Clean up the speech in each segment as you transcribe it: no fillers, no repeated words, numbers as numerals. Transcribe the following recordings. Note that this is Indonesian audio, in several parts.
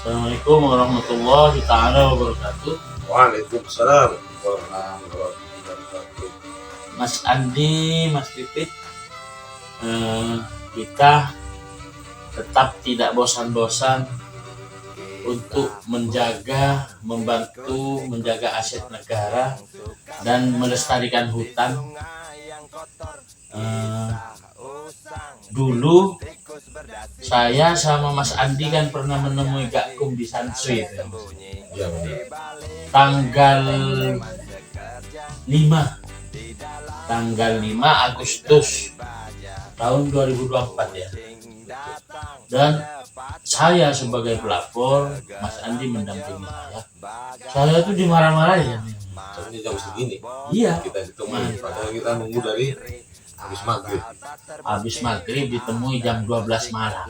Assalamualaikum warahmatullahi taala wabarakatuh. Waalaikumsalam warahmatullahi wabarakatuh. Mas Andi, Mas Pipit, kita tetap tidak bosan-bosan untuk membantu menjaga aset negara dan melestarikan hutan. Dulu saya sama Mas Andi kan pernah menemui Gakum di Sansui Ya, tanggal 5 Agustus tahun 2024 ya. Dan saya sebagai pelapor, Mas Andi mendampingi saya. Saya tuh dimarah-marahin. Soalnya jam segini Iya, kita ditemui, padahal kita nunggu dari habis maghrib. habis maghrib ditemui jam 12 malam.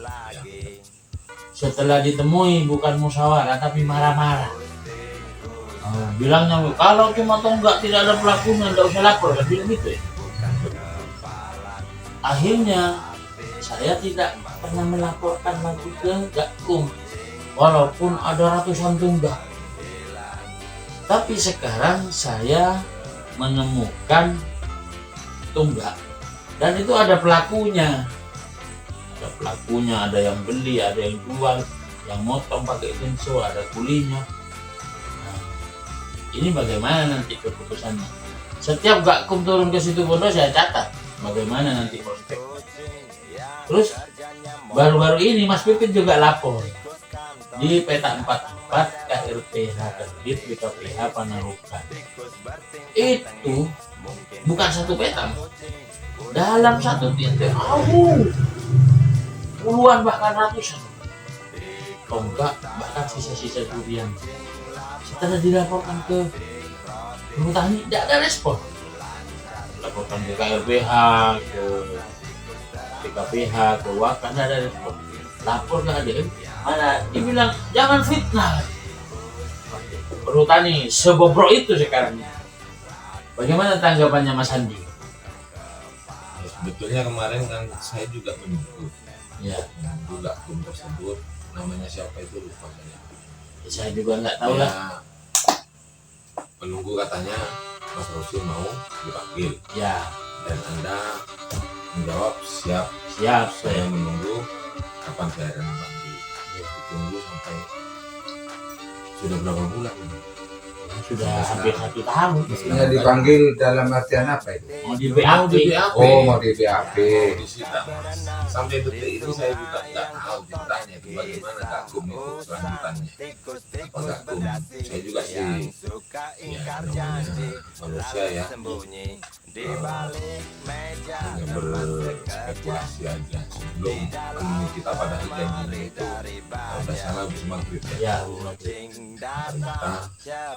Setelah ditemui bukan musyawarah tapi marah-marah. Bilangnya kalau cuma tonggak tidak ada pelakunya tidak usah lapor, kan bilang gitu ya. Akhirnya saya tidak pernah melaporkan lagi ke Gakum walaupun ada ratusan tunggak. Tapi sekarang saya menemukan tunggak dan itu ada pelakunya. Ada pelakunya, ada yang beli, ada yang jual, yang motong pakai senso, ada kulinya. Nah, ini bagaimana nanti keputusannya? Setiap Gakum turun ke situ Bondo saya catat bagaimana nanti prospek. Terus baru-baru ini Mas Pipit juga lapor di peta 44 KRPH terbit BKPH Panarukan. Itu bukan satu peta, dalam satu titik puluhan bahkan ratusan tonggak bahkan sisa-sisa durian. Setelah dilaporkan ke Perhutani tidak ada respon. Laporkan ke KRPH, ke BKPH, ke Wakan tidak ada respon. Lapor ke ADM, mana dibilang jangan fitnah. Perhutani sebobrok itu sekarang. Bagaimana tanggapannya Mas Andi? Ya, sebetulnya kemarin kan saya juga menunggu Gakum tersebut, namanya siapa itu lupa saya. Ya, saya juga nggak tahu lah. Ya, menunggu katanya Mas Rosi mau dipanggil Ya, dan Anda menjawab siap. siap Saya saya. menunggu kapan saya akan dipanggil. Ditunggu sampai sudah berapa bulan ini? Sudah hampir 1 tahun. Mestinya dipanggil dalam artian apa itu? Mau di Mau BAP. di BAP. Oh, mau di BAP. Mau disita, Mas. Sampai detik ini saya juga nggak tahu ceritanya itu bagaimana Gakum itu selanjutannya. Apa Gakum? Saya juga sih, ya namanya manusia ya, hanya berspekulasi aja sebelum menemui kita pada janjinya itu udah sana habis maghrib ya. Ya, Ternyata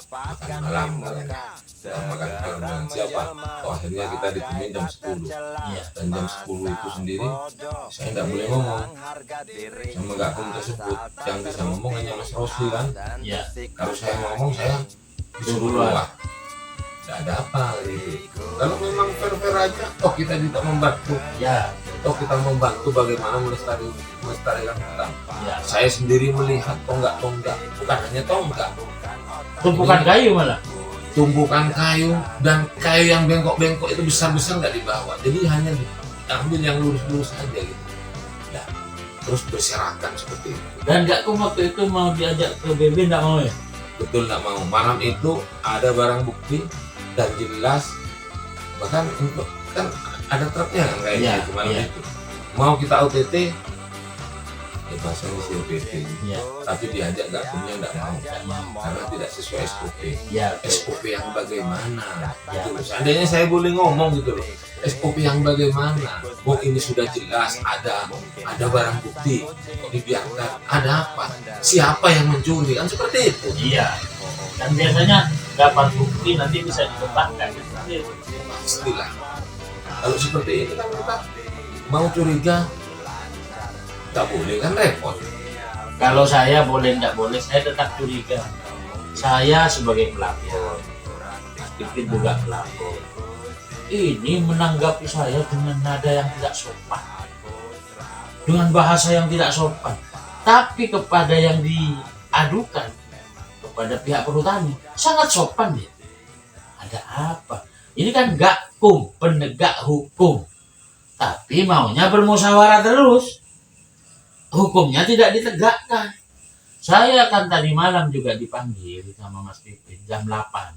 makan malam katanya. Makan malam dengan siapa? Oh, akhirnya kita ditemui jam 10. iya. Dan jam 10 itu sendiri saya tidak boleh ngomong sama Gakum tersebut. Yang bisa ngomong hanya Mas Rosli kan. Ya, Kalau saya ngomong saya disuruh keluar. Tidak ada apa gitu. Kalau memang fair-fair aja, toh kita juga membantu. ya, Toh kita membantu bagaimana melestarikan hutan. ya. Saya sendiri melihat tonggak-tonggak, bukan hanya tonggak, Tumpukan kayu malah. tumbukan kayu dan kayu yang bengkok-bengkok itu besar-besar nggak dibawa. Jadi hanya diambil yang lurus-lurus saja gitu. Ya, terus berserakan seperti itu. Dan Gakum waktu itu mau diajak ke BB nggak mau ya? Betul nggak mau. Malam itu ada barang bukti dan jelas, bahkan untuk kan ada truknya kan kayaknya Iya, itu malam iya. itu. Mau kita OTT, ya bahasanya sih OTT. Ya, Tapi diajak Gakumnya nggak mau nggak mau. karena tidak sesuai SOP. Ya, SOP yang bagaimana? Ya. Gitu. Seandainya saya boleh ngomong gitu loh. SOP yang bagaimana? Oh, ini sudah jelas ada barang bukti. Kok dibiarkan? Ada apa? Siapa yang mencuri? Kan seperti itu. iya. Dan biasanya dapat bukti nanti bisa dikembangkan. Pastilah. Kalau seperti ini kan kita mau curiga, nggak boleh kan repot. Kalau saya boleh nggak boleh, saya tetap curiga. Saya sebagai pelapor, Mas Pipit juga pelapor. Ini menanggapi saya dengan nada yang tidak sopan, dengan bahasa yang tidak sopan. Tapi kepada yang adukan kepada pihak perhutani. Sangat sopan dia. Ada apa? Ini kan Gakum, penegak hukum. Tapi maunya bermusyawarah terus. Hukumnya tidak ditegakkan. Saya kan tadi malam juga dipanggil sama Mas Pipit jam 8.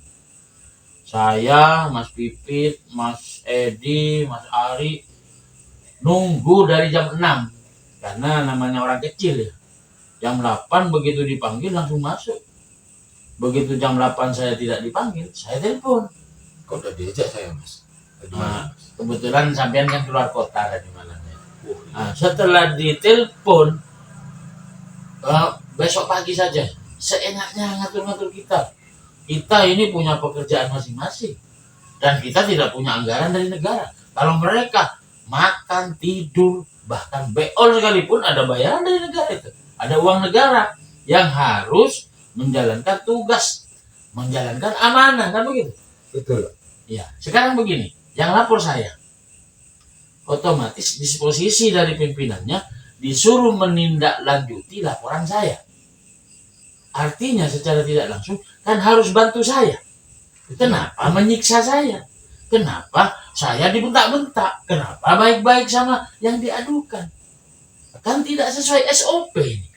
Saya, Mas Pipit, Mas Edi, Mas Ari nunggu dari jam 6. Karena namanya orang kecil ya. Jam 8 begitu dipanggil langsung masuk. Begitu jam 8 saya tidak dipanggil, saya telepon. Kok udah diajak saya, Mas? Tadi Nah, malam, Mas. kebetulan sampean kan keluar kota tadi malamnya. Nah, setelah ditelepon, besok pagi saja, seenaknya ngatur-ngatur kita. Kita ini punya pekerjaan masing-masing. Dan kita tidak punya anggaran dari negara. Kalau mereka makan, tidur, bahkan beol sekalipun ada bayaran dari negara itu. Ada uang negara yang harus menjalankan tugas, menjalankan amanah, kan begitu? Betul. Ya, sekarang begini, yang lapor saya, otomatis disposisi dari pimpinannya disuruh menindaklanjuti laporan saya. Artinya secara tidak langsung kan harus bantu saya. Kenapa menyiksa saya? Kenapa saya dibentak-bentak? Kenapa baik-baik sama yang diadukan? Kan tidak sesuai SOP ini.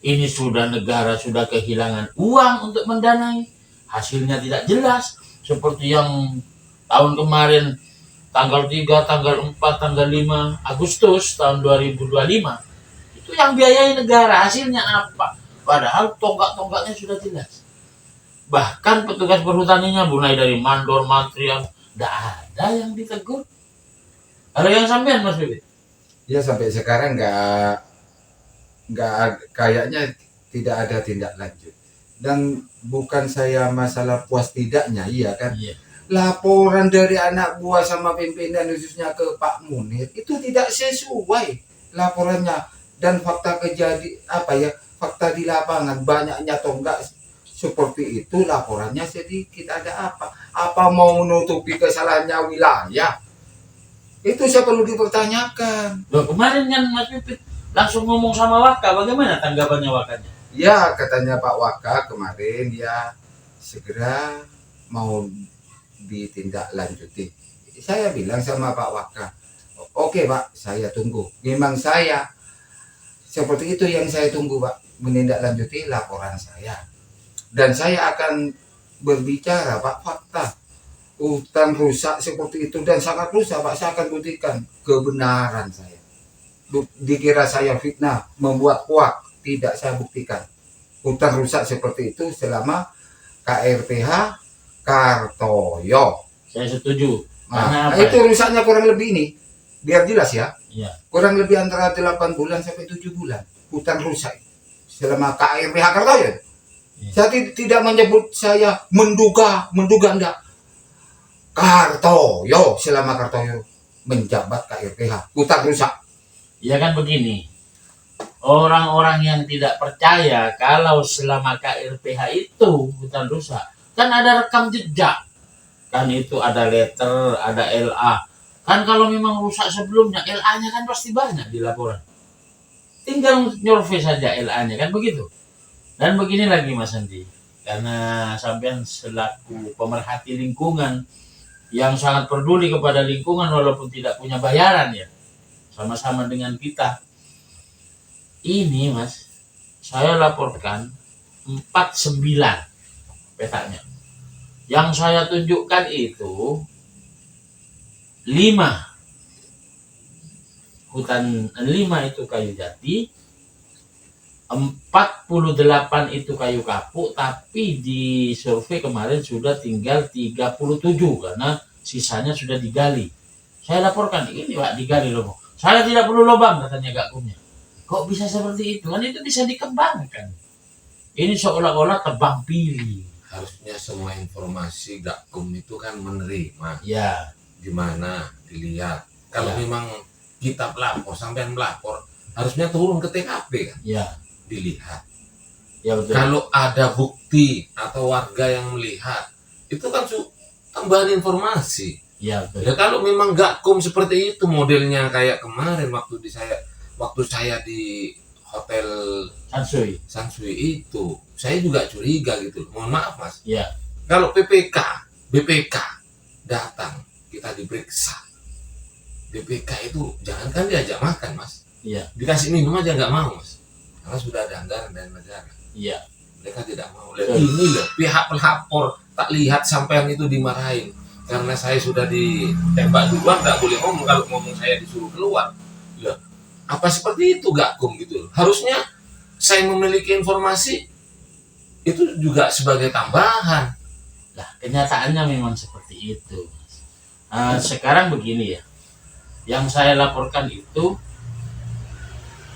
Ini sudah negara sudah kehilangan uang untuk mendanai. Hasilnya tidak jelas. Seperti yang tahun kemarin tanggal 3, tanggal 4, tanggal 5 Agustus tahun 2025. Itu yang biayai negara. Hasilnya apa? Padahal tonggak-tonggaknya sudah jelas. Bahkan petugas perhutaninya mulai dari mandor, mantrian, tidak ada yang ditegur. Kalau yang sampean Mas Bibit? Ya sampai sekarang nggak kayaknya tidak ada tindak lanjut. Dan bukan saya masalah puas tidaknya, iya kan? Iya. Laporan dari anak buah sama pimpinan khususnya ke Pak Munir itu tidak sesuai laporannya dan fakta fakta di lapangan banyaknya tonggak seperti itu, laporannya sedikit. Ada apa mau menutupi kesalahannya wilayah? Itu saya perlu dipertanyakan. Loh, kemarin kan Mas Pipit langsung ngomong sama Waka, bagaimana tanggapannya Wakanya? Ya katanya Pak Waka kemarin ya segera mau ditindaklanjuti. Saya bilang sama Pak Waka, oke Pak, saya tunggu. Memang saya seperti itu yang saya tunggu Pak, menindaklanjuti laporan saya. Dan saya akan berbicara Pak fakta. Hutan rusak seperti itu dan sangat rusak Pak, saya akan buktikan kebenaran saya. Dikira saya fitnah, membuat hoax, tidak, saya buktikan. Hutan rusak seperti itu selama KRPH Kartoyo. Saya setuju. Nah, Karena apa itu rusaknya kurang lebih ini, biar jelas ya. Iya. Kurang lebih antara 8 bulan sampai 7 bulan hutan rusak selama KRPH Kartoyo. Iya. Saya tidak menyebut, saya menduga enggak. Kartoyo, selama Kartoyo menjabat KRPH hutan rusak. Ya kan begini, orang-orang yang tidak percaya kalau selama KRPH itu hutan rusak, kan ada rekam jejak, kan itu ada letter, ada LA, kan kalau memang rusak sebelumnya, LA-nya kan pasti banyak di laporan, tinggal nyurvei saja LA-nya, kan begitu. Dan begini lagi Mas Andi, karena sampean selaku pemerhati lingkungan yang sangat peduli kepada lingkungan walaupun tidak punya bayaran ya, sama-sama dengan kita. Ini Mas, saya laporkan 49 petanya. Yang saya tunjukkan itu 5 hutan, 5 itu kayu jati, 48 itu kayu kapuk, tapi di survei kemarin sudah tinggal 37 karena sisanya sudah digali. Saya laporkan, ini Pak digali loh. Saya tidak perlu lubang katanya Gakumnya. Kok bisa seperti itu? Kan itu bisa dikembangkan. Ini seolah-olah tebang pilih. Harusnya semua informasi Gakum itu kan menerima. Ya, Gimana dilihat. Kalau Ya. memang kita pelapor, sampai melapor, harusnya turun ke TKP kan, ya, dilihat. ya betul. Kalau ada bukti atau warga yang melihat, itu kan tambahan informasi. Ya betul. Ya kalau memang Gakum seperti itu modelnya kayak kemarin waktu saya di hotel Sansui. Sansui itu, saya juga curiga gitu. Mohon maaf Mas, Iya. kalau PPK, BPK datang, kita diperiksa. BPK itu jangankan diajak makan Mas, Iya. dikasih minum aja nggak mau Mas, karena sudah ada anggaran dari negara. Iya. Mereka tidak mau. Dan Betul. ini loh pihak pelapor, tak lihat sampean itu dimarahin karena saya sudah ditembak duluan, nggak boleh ngomong, kalau ngomong saya disuruh keluar. Loh, apa seperti itu Gakum gitu? Harusnya saya memiliki informasi itu juga sebagai tambahan. Nah, kenyataannya memang seperti itu. Sekarang begini ya, yang saya laporkan itu,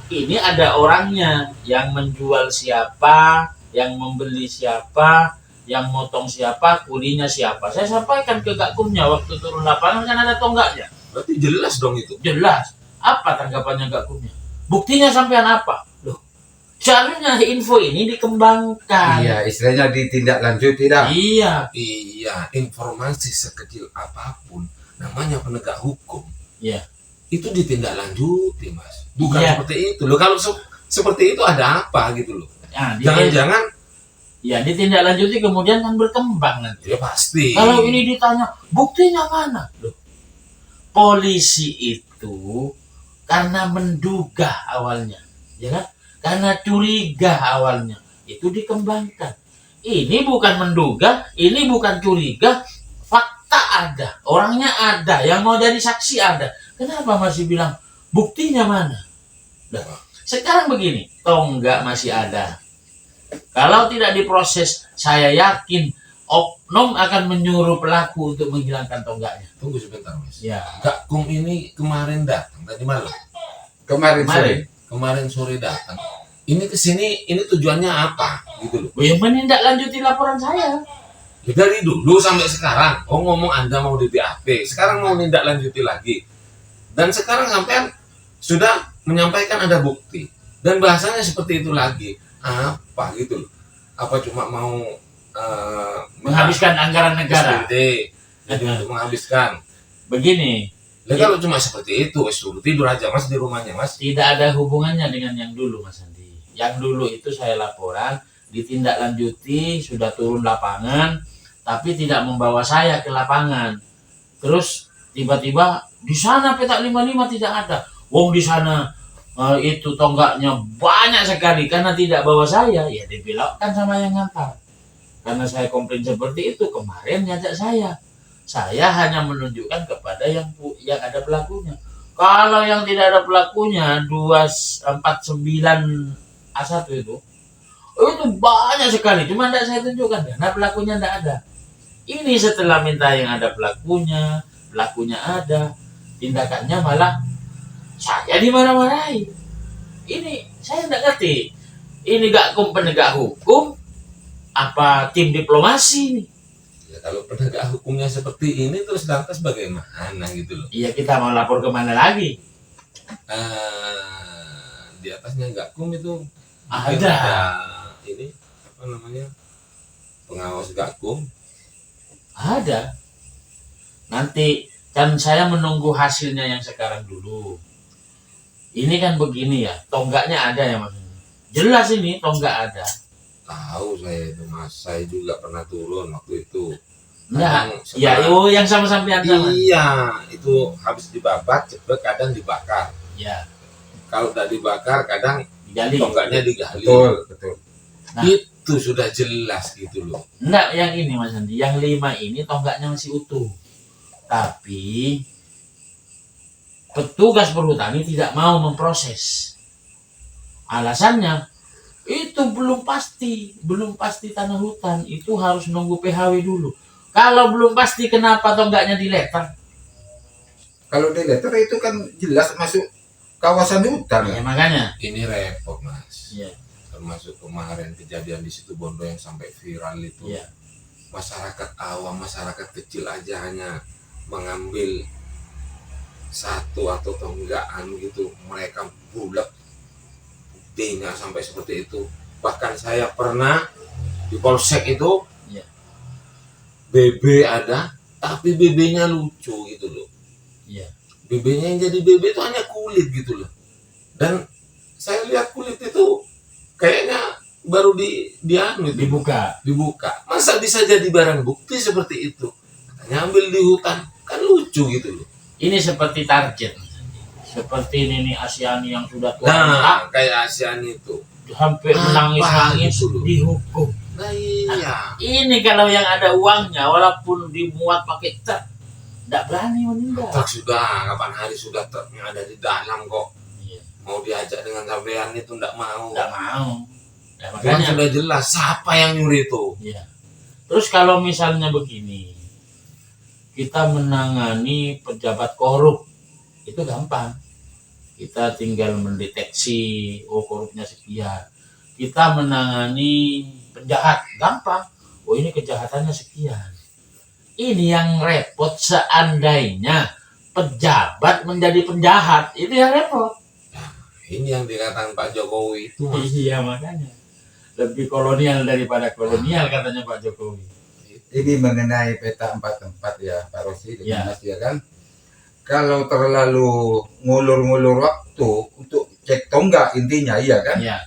ini ada orangnya, yang menjual siapa, yang membeli siapa, yang motong siapa, kulinya siapa. Saya sampaikan ke Gakumnya waktu turun lapangan, kan ada tonggaknya. Berarti jelas dong itu. Jelas. Apa tanggapannya Gakumnya? Buktinya sampean apa? Loh, seharusnya info ini dikembangkan. Iya, istilahnya ditindaklanjuti dah. Iya. Iya, informasi sekecil apapun, namanya penegak hukum, Iya. itu ditindaklanjuti Mas. Bukan Iya. seperti itu loh. Kalau seperti itu ada apa gitu loh. Nah, Jangan-jangan ya ditindaklanjuti kemudian kan berkembang nanti. ya pasti. Kalau ini ditanya buktinya mana? Loh, polisi itu karena menduga awalnya, ya kan? Karena curiga awalnya, itu dikembangkan. Ini bukan menduga, ini bukan curiga, fakta ada, orangnya ada, yang mau jadi saksi ada. Kenapa masih bilang buktinya mana? Nah, sekarang begini, tonggak masih ada. Kalau tidak diproses, saya yakin oknum akan menyuruh pelaku untuk menghilangkan tonggaknya. Tunggu sebentar Mas. Ya, Gakum ini kemarin datang tadi malam. Kemarin Sore datang. Ini kesini, ini tujuannya apa gitu loh. yang menindaklanjuti laporan saya. Ya, dari dulu sampai sekarang, ngomong Anda mau di BAP, sekarang mau nindaklanjuti lagi. Dan sekarang sampean sudah menyampaikan ada bukti. Dan bahasanya seperti itu lagi. Apa gitu loh. Apa cuma mau Menghabiskan anggaran negara. SPT, jadi untuk menghabiskan. Begini, Lah kalau cuma seperti itu, suruh tidur aja Mas di rumahnya Mas. tidak ada hubungannya dengan yang dulu, Mas Andi. Yang dulu itu saya laporan, ditindaklanjuti, sudah turun lapangan, tapi tidak membawa saya ke lapangan. Terus tiba-tiba di sana petak 55 tidak ada. Wong di sana itu tonggaknya banyak sekali karena tidak bawa saya, ya dibelokkan sama yang ngantar. Karena saya komplain seperti itu, kemarin ngajak saya. Saya hanya menunjukkan kepada yang ada pelakunya. Kalau yang tidak ada pelakunya 249 A1 itu banyak sekali, cuma tidak saya tunjukkan karena pelakunya tidak ada. Ini setelah minta yang ada pelakunya ada, tindakannya malah saya dimarah-marahi. Ini saya tidak ngerti. Ini Gakum penegak hukum apa tim diplomasi nih? Ya, kalau penegak hukumnya seperti ini terus lantas bagaimana gitu loh. Iya, kita mau lapor kemana lagi? Di atasnya Gakum itu mungkin Ada. ini apa namanya, pengawas Gakum. Ada. Nanti kan saya menunggu hasilnya yang sekarang dulu. Ini kan begini ya, tonggaknya ada ya Mas. Jelas ini tonggak ada. Tahu saya itu Mas, saya juga pernah turun waktu itu. Nah, Kadang ya setelah- yang sama-sama sama. Iya, itu habis dibakar, cepet kadang dibakar. Ya, Kalau tidak dibakar, kadang digali. tonggaknya digali. betul. Nah. Itu sudah jelas gitu loh. Enggak, yang ini Mas Andi, yang 5 ini tonggaknya masih utuh. Tapi petugas perhutani tidak mau memproses. Alasannya itu belum pasti tanah hutan, itu harus nunggu PHW dulu. Kalau belum pasti kenapa tonggaknya diletter? Kalau di letter itu kan jelas masuk kawasan hutan. Ya makanya. Ini repot Mas. Iya. Termasuk kemarin kejadian di situ Bondo yang sampai viral itu. Iya. Masyarakat awam, masyarakat kecil aja hanya mengambil satu atau tonggaan gitu, mereka bulat buktinya sampai seperti itu. Bahkan saya pernah di polsek itu, Iya. BB ada, tapi BB-nya lucu gitu loh. Iya. BB-nya yang jadi BB itu hanya kulit gitu loh. Dan saya lihat kulit itu kayaknya baru dianu itu, dibuka. Masa bisa jadi barang bukti seperti itu? Katanya ambil di hutan, kan lucu gitu loh. Ini seperti target, seperti Nini Asyani yang sudah tua Nah, kayak ASEAN itu. sampai menangis-nangis gitu loh. dihukum. Nah iya. Ini kalau yang ada uangnya, walaupun dimuat pakai truk, tidak berani meninggal. Truk sudah, kapan hari sudah truknya ada di dalam kok. Iya. Mau diajak dengan sampean itu nggak mau. Tidak mau. Ya, Kan makanya. sudah jelas siapa yang nyuri itu. Iya. Terus kalau misalnya begini, kita menangani pejabat korup itu gampang. Kita tinggal mendeteksi, oh korupnya sekian. Kita menangani penjahat gampang. Oh ini kejahatannya sekian. Ini yang repot seandainya pejabat menjadi penjahat, itu yang repot. Ini yang dikatakan Pak Jokowi itu. Iya makanya. Lebih kolonial daripada kolonial katanya Pak Jokowi. Ini mengenai peta 4 tempat ya Pak Rosi Ya. dengan Mas ya kan. Kalau terlalu ngulur-ngulur waktu untuk cek tonggak intinya iya kan. Iya.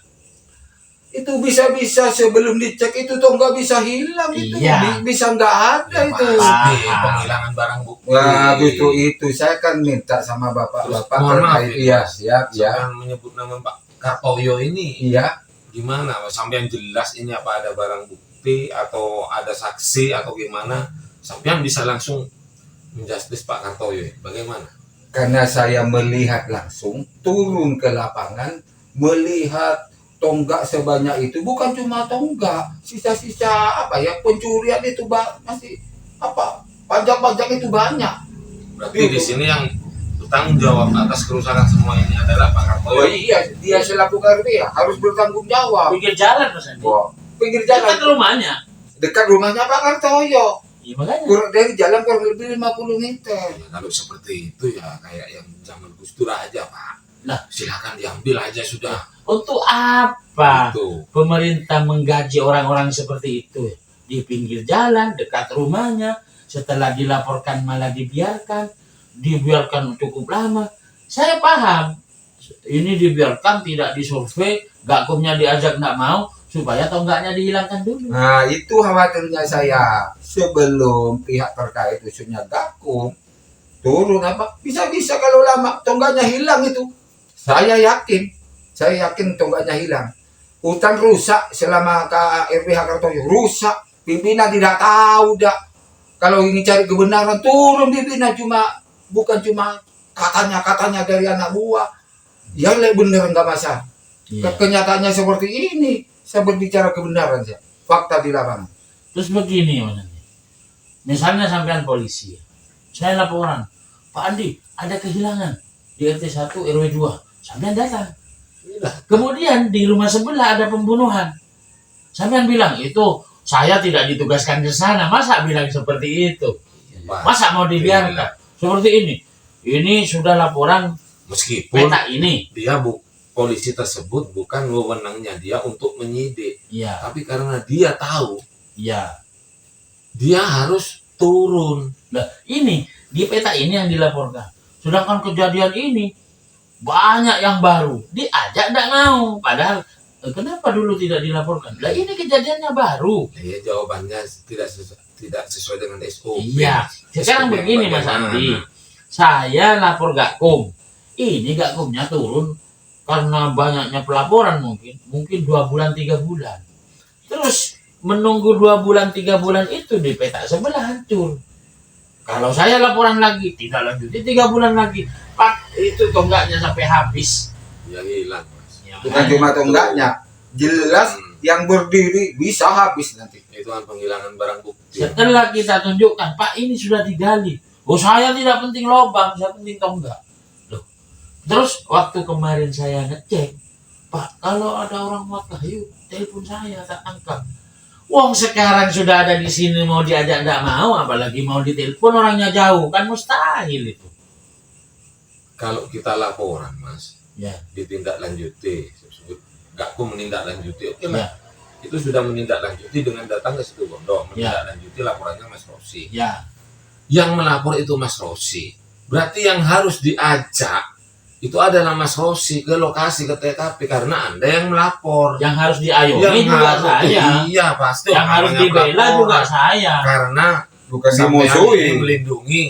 Itu bisa-bisa sebelum dicek itu tonggak bisa hilang itu. Iya. Bisa nggak ada itu. Pasti penghilangan barang bukti. Wah justru itu saya kan minta sama bapak-bapak Mohon maaf, terkait. Iya siap ya. Jangan menyebut nama Pak Kartoyo ini. Iya. Gimana? Sampai yang jelas ini apa ada barang bukti atau ada saksi atau gimana? Sampai bisa langsung menjustis Pak Kartoyo. Bagaimana? Karena saya melihat langsung turun ke lapangan melihat tonggak sebanyak itu, bukan cuma tonggak, sisa-sisa apa ya pencurian itu masih apa pajak-pajak itu banyak. Berarti di sini yang bertanggung jawab atas kerusakan semua ini adalah Pak Kartoyo. Oh iya, dia selaku RT ya harus bertanggung jawab. Pinggir jalan Mas Andi. Wah, pinggir Dekat jalan rumahnya. dekat rumahnya Pak Kartoyo. Iya makanya. Kurang dari jalan kurang lebih 50 meter. Ya, kalau seperti itu ya kayak yang zaman Gus Dur aja Pak. Lah. Silakan diambil aja sudah. Untuk apa Itu. pemerintah menggaji orang-orang seperti itu? Di pinggir jalan, dekat rumahnya, setelah dilaporkan malah dibiarkan cukup lama. Saya paham, ini dibiarkan tidak disurvei, gakumnya diajak nggak mau, supaya tonggaknya dihilangkan dulu. Nah itu khawatirnya saya sebelum pihak terkait khususnya Gakum turun apa bisa-bisa kalau lama tonggaknya hilang itu. Saya yakin tonggaknya hilang. Hutan rusak selama KRPH Kartoyo rusak. Pimpinan tidak tahu dah. Kalau ingin cari kebenaran turun pimpinan bukan cuma katanya dari anak buah. Ya bener nggak masalah. Iya. Kenyataannya seperti ini. Saya berbicara kebenaran saya. Fakta di lapangan. Terus begini Mas Andi. Misalnya sampean polisi, saya laporan, Pak Andi ada kehilangan di RT 1 RW 2. Sampean datang. Kemudian di rumah sebelah ada pembunuhan. Sampean bilang itu saya tidak ditugaskan ke sana. Masa bilang seperti itu? Masa mau dibiarkan seperti ini? Ini sudah laporan Meskipun peta ini. dia polisi tersebut bukan wewenangnya dia untuk menyidik. Iya, Tapi karena dia tahu, iya. dia harus turun. Nah, ini di peta ini yang dilaporkan. Sedangkan kejadian ini banyak yang baru. Diajak enggak mau. Padahal kenapa dulu tidak dilaporkan? Lah ini kejadiannya baru. Ya jawabannya tidak sesuai dengan SOP. Iya. Sekarang SOP begini Mas bagaimana? Andi. Saya lapor Gakum. Ini Gakumnya turun karena banyaknya pelaporan mungkin 2 bulan 3 bulan. Terus menunggu 2 bulan 3 bulan itu di peta sebelah hancur. Kalau saya laporan lagi tidak lanjuti 3 bulan lagi, Pak itu tonggaknya sampai habis. Ya hilang, Mas. Ya, Bukan cuma tonggaknya, jelas yang berdiri bisa habis nanti. Itu kan penghilangan barang bukti. setelah kita tunjukkan, Pak ini sudah digali. Oh saya tidak penting lubang, saya penting tonggak. Loh. Terus waktu kemarin saya ngecek, Pak kalau ada orang muat kayu, telepon saya tak angkat. Wong sekarang sudah ada di sini mau diajak nggak mau, apalagi mau ditelepon orangnya jauh, kan mustahil itu. Kalau kita laporan, Mas, Ya, ditindaklanjuti, Gakum menindaklanjuti, oke lah. ya, Itu sudah menindaklanjuti dengan datang ke situ Bondo, menindaklanjuti laporannya Mas Rosi. ya, Yang melapor itu Mas Rosi. Berarti yang harus diajak itu adalah Mas Rosi ke lokasi ke TKP karena Anda yang melapor. Yang harus diayomi juga saya. Iya pasti. Yang harus namanya dibela juga pelaporan. saya. Karena Bukan sampean dimusuhi. ini melindungi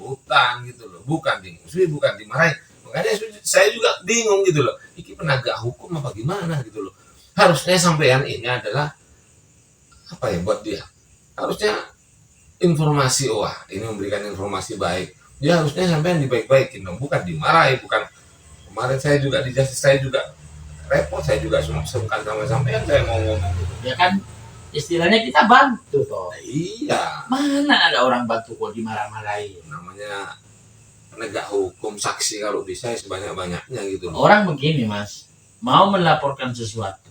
hutan gitu loh, bukan dimusuhi, bukan dimarahi. Makanya saya juga bingung gitu loh. Ini penegak hukum apa gimana gitu loh. Harusnya sampean ini adalah apa ya buat dia? Harusnya informasi, wah ini memberikan informasi baik. Ya harusnya sampean dibaik-baikin dong, bukan dimarahi, bukan. Kemarin saya juga di Justice, saya juga repot, saya juga sungkan sama sampean, saya mau ngomong. Ya kan istilahnya kita bantu toh. Iya, Mana ada orang bantu kok dimarah-marahin. namanya penegak hukum, saksi kalau bisa ya sebanyak-banyaknya gitu loh. Orang begini Mas, mau melaporkan sesuatu,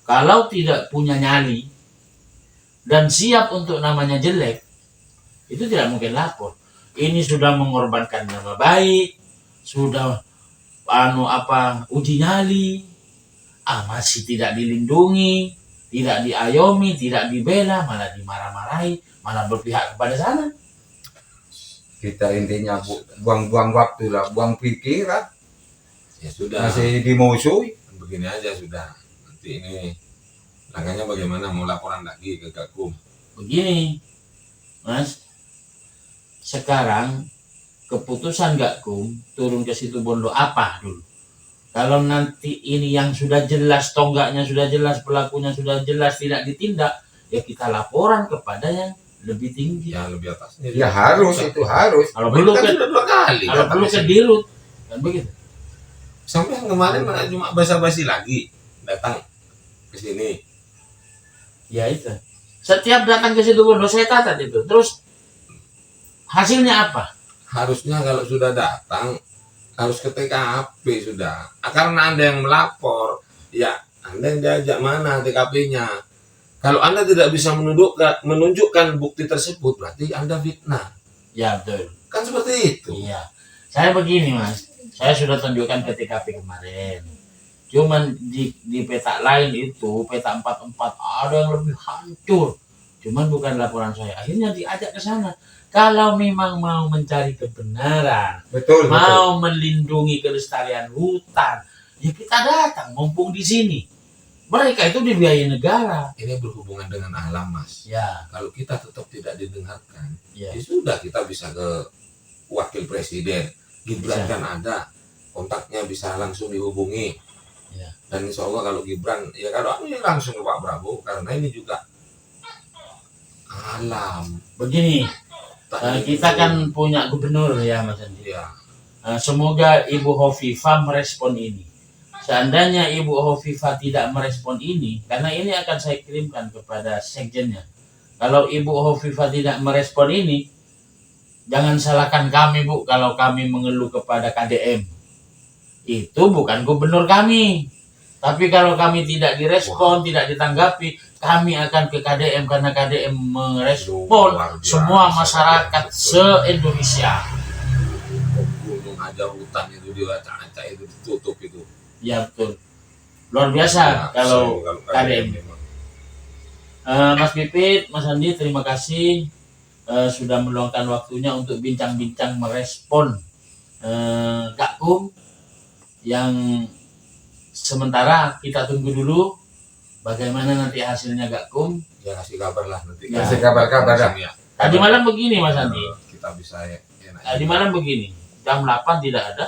kalau tidak punya nyali dan siap untuk namanya jelek, itu tidak mungkin lapor. Ini sudah mengorbankan nama baik, sudah uji nyali, masih tidak dilindungi, tidak diayomi, tidak dibela, malah dimarah-marahi, malah berpihak kepada sana. Kita intinya buang-buang waktu lah, buang pikiran, Ya sudah, masih dimusuhi. begini aja sudah. Nanti ini langkahnya bagaimana, mau laporan lagi ke Gakum. Begini, Mas, sekarang keputusan Gakum turun ke situ Bondo apa dulu? Kalau nanti ini yang sudah jelas, tonggaknya sudah jelas, pelakunya sudah jelas, tidak ditindak, ya kita laporan kepada yang lebih tinggi. Ya lebih atasnya. Ya harus, itu harus. Kalau perlu Kan ke, sudah 2 kali. kalau perlu ke dirut, kan begitu. Sampai kemarin malah cuma basa-basi lagi datang ke sini. Ya itu. Setiap datang ke situ Bondo saya catat itu. Terus hasilnya apa? Harusnya kalau sudah datang harus ke TKP sudah. Karena Anda yang melapor, ya Anda yang diajak mana TKP-nya. Kalau Anda tidak bisa menunjukkan bukti tersebut, berarti Anda fitnah. Ya betul. Kan seperti itu. Iya. Saya begini Mas, saya sudah tunjukkan ke TKP kemarin. Cuman di peta lain itu, peta 44 ada yang lebih hancur. Cuman bukan laporan saya. Akhirnya diajak ke sana. Kalau memang mau mencari kebenaran, Betul, betul. mau melindungi kelestarian hutan, ya kita datang mumpung di sini. Mereka itu dibiayai negara. Ini berhubungan dengan alam, Mas. Ya, Kalau kita tetap tidak didengarkan, ya. ya sudah kita bisa ke wakil presiden. Gibran Bisa. kan ada kontaknya, bisa langsung dihubungi. Ya. Dan insya Allah kalau Gibran, ya kalau ini langsung ke Pak Prabowo, karena ini juga alam. Begini, Tak kita gitu. kan punya gubernur ya Mas Andi. Ya, Semoga Ibu Hovifah merespon ini. Seandainya Ibu Hovifah tidak merespon ini, karena ini akan saya kirimkan kepada sekjennya. Kalau Ibu Hovifah tidak merespon ini, jangan salahkan kami Bu kalau kami mengeluh kepada KDM. Itu bukan gubernur kami. Tapi kalau kami tidak direspon, tidak ditanggapi, kami akan ke KDM karena KDM merespon luar biasa, semua masyarakat betul. se-Indonesia. Gunung aja hutan itu diacak-acak itu ditutup itu. Ya betul. Luar biasa kalau KDM. memang. Mas Pipit, Mas Andi, terima kasih sudah meluangkan waktunya untuk bincang-bincang merespon Gakum yang sementara kita tunggu dulu bagaimana nanti hasilnya Gakum. Ya kasih kabar lah nanti. Ya. Kasih kabar-kabar dah. Ya. Tadi malam begini Mas Andi, Kita bisa enak. tadi malam begini, jam 8 tidak ada,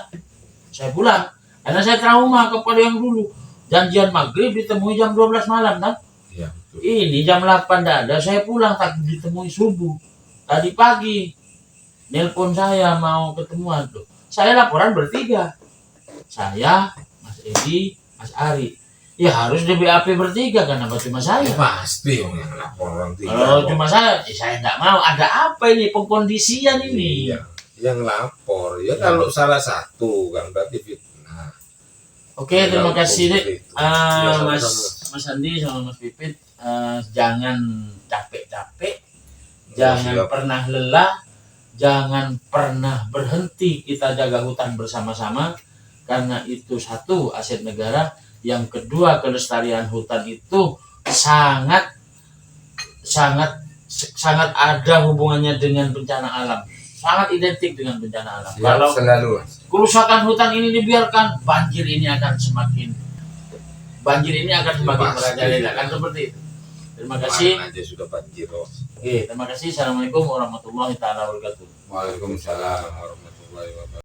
saya pulang. Karena saya trauma kepada yang dulu. Janjian maghrib ditemui jam 12 malam kan? Iya, betul. Ini jam 8 tidak ada, saya pulang tak ditemui subuh. Tadi pagi, nelpon saya mau ketemuan tuh. Saya laporan bertiga. Saya, Mas Edi, Mas Ari. Ya harus di BAP bertiga kan, apa cuma saya? Ya pasti yang lapor orang tiga. Kalau cuma saya tidak mau. Ada apa ini pengkondisian ini? Iya, yang lapor. Ya kalau salah satu kan berarti fitnah. Oke, terima kasih dek. Ya, Mas sama-sama. Mas Andi sama Mas Pipit, jangan capek-capek, jangan Siap. pernah lelah, jangan pernah berhenti kita jaga hutan bersama-sama karena itu satu aset negara, yang kedua kelestarian hutan itu sangat ada hubungannya dengan bencana alam. sangat identik dengan bencana alam. Siap Kalau selalu. kerusakan hutan ini dibiarkan, banjir ini akan semakin Pasti. merajalela, kan seperti itu. Terima kasih. Kemarin aja sudah banjir. Oke, terima kasih. Assalamualaikum warahmatullahi taala wabarakatuh. Waalaikumsalam. Warahmatullahi wabarakatuh.